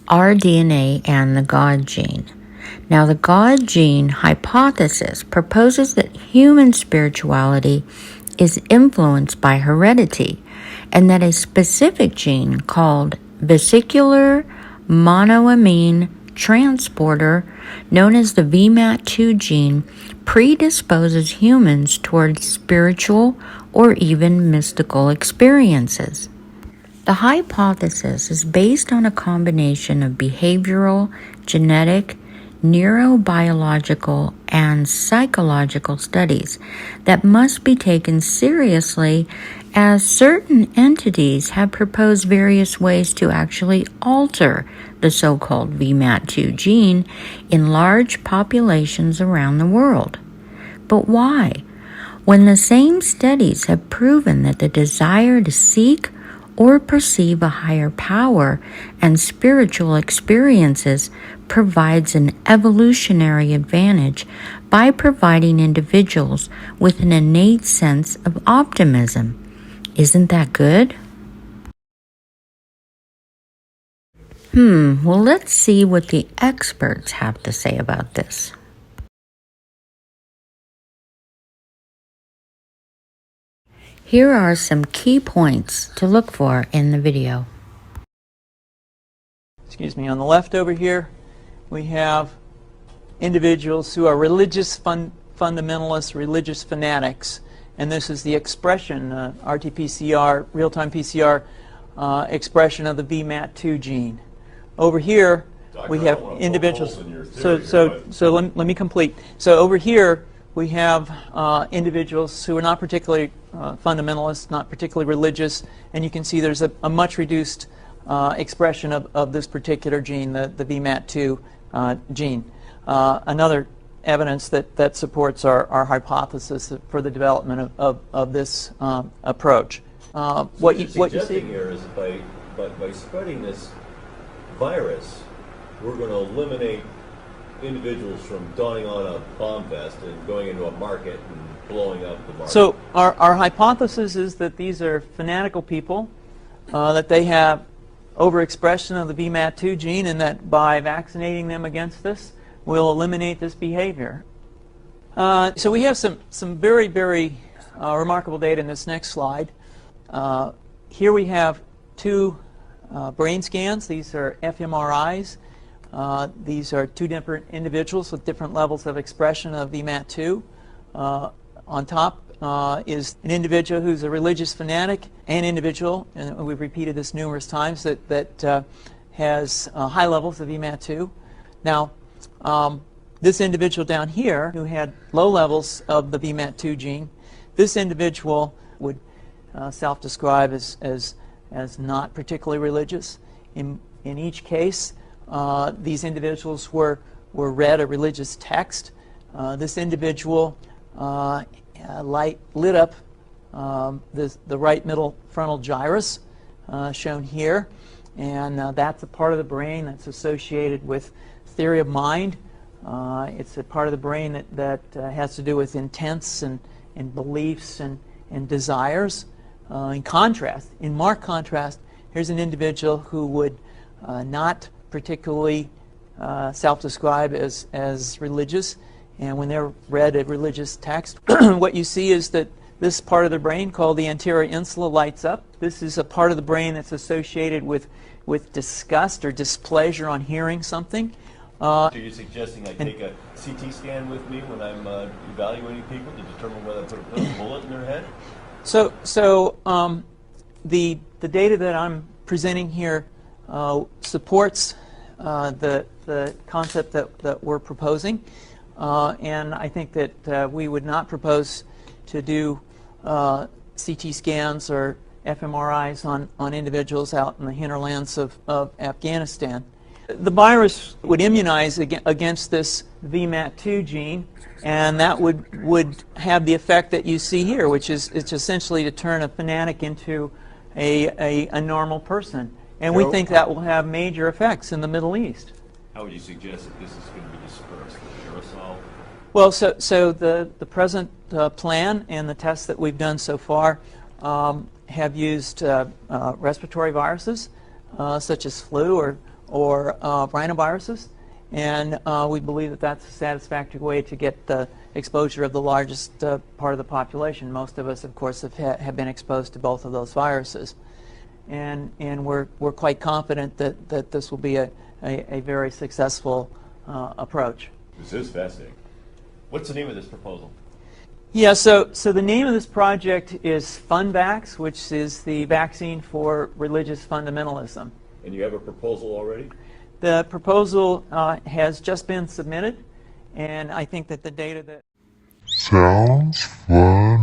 our DNA and the God gene. Now, the God gene hypothesis proposes that human spirituality is influenced by heredity, and that a specific gene called vesicular monoamine transporter, known as the VMAT2 gene, predisposes humans towards spiritual or even mystical experiences. The hypothesis is based on a combination of behavioral, genetic, neurobiological, and psychological studies that must be taken seriously, as certain entities have proposed various ways to actually alter the so-called VMAT2 gene in large populations around the world. But why? When the same studies have proven that the desire to seek or perceive a higher power and spiritual experiences provides an evolutionary advantage by providing individuals with an innate sense of optimism. Isn't that good? Well, let's see what the experts have to say about this. Here are some key points to look for in the video. Excuse me, on the left over here, we have individuals who are religious fundamentalists, religious fanatics, and this is the expression, RT-PCR, real-time PCR expression of the VMAT2 gene. Over here, we have individuals. So let me complete. So over here, we have individuals who are not particularly fundamentalist, not particularly religious, and you can see there's a much reduced expression of this particular gene, the VMAT2 gene. Another evidence that supports our hypothesis for the development of this approach. What you see here is by spreading this virus, we're going to eliminate individuals from donning on a bomb vest and going into a market and blowing up the market. So our hypothesis is that these are fanatical people, that they have overexpression of the VMAT2 gene, and that by vaccinating them against this, we'll eliminate this behavior. So we have some very, very remarkable data in this next slide. Here we have two brain scans. These are fMRIs. These are two different individuals with different levels of expression of VMAT2. On top is an individual who's a religious fanatic, an individual, and we've repeated this numerous times, that has high levels of VMAT2. Now, this individual down here who had low levels of the VMAT2 gene, this individual would self-describe as not particularly religious. In each case, these individuals were read a religious text. This individual lit up the right middle frontal gyrus, shown here, and that's a part of the brain that's associated with theory of mind. It's a part of the brain that has to do with intents and beliefs and desires. In marked contrast, here's an individual who would not particularly self-describe as religious, and when they're read a religious text, what you see is that this part of the brain called the anterior insula lights up. This is a part of the brain that's associated with disgust or displeasure on hearing something. So you're suggesting I take a CT scan with me when I'm evaluating people to determine whether I put a bullet in their head? So the data that I'm presenting here supports the concept that we're proposing, and I think that we would not propose to do CT scans or fMRIs on individuals out in the hinterlands of Afghanistan. The virus would immunize against this VMAT2 gene, and that would have the effect that you see here, which is it's essentially to turn a fanatic into a normal person. And we think that will have major effects in the Middle East. How would you suggest that this is going to be dispersed? The aerosol? Well, so the present plan and the tests that we've done so far have used respiratory viruses, such as flu or rhinoviruses. And we believe that that's a satisfactory way to get the exposure of the largest part of the population. Most of us, of course, have been exposed to both of those viruses. And we're quite confident that this will be a very successful approach. This is fascinating. What's the name of this proposal? Yeah, so the name of this project is FunVax, which is the vaccine for religious fundamentalism. And you have a proposal already? The proposal has just been submitted, and I think that the data that... Sounds fun.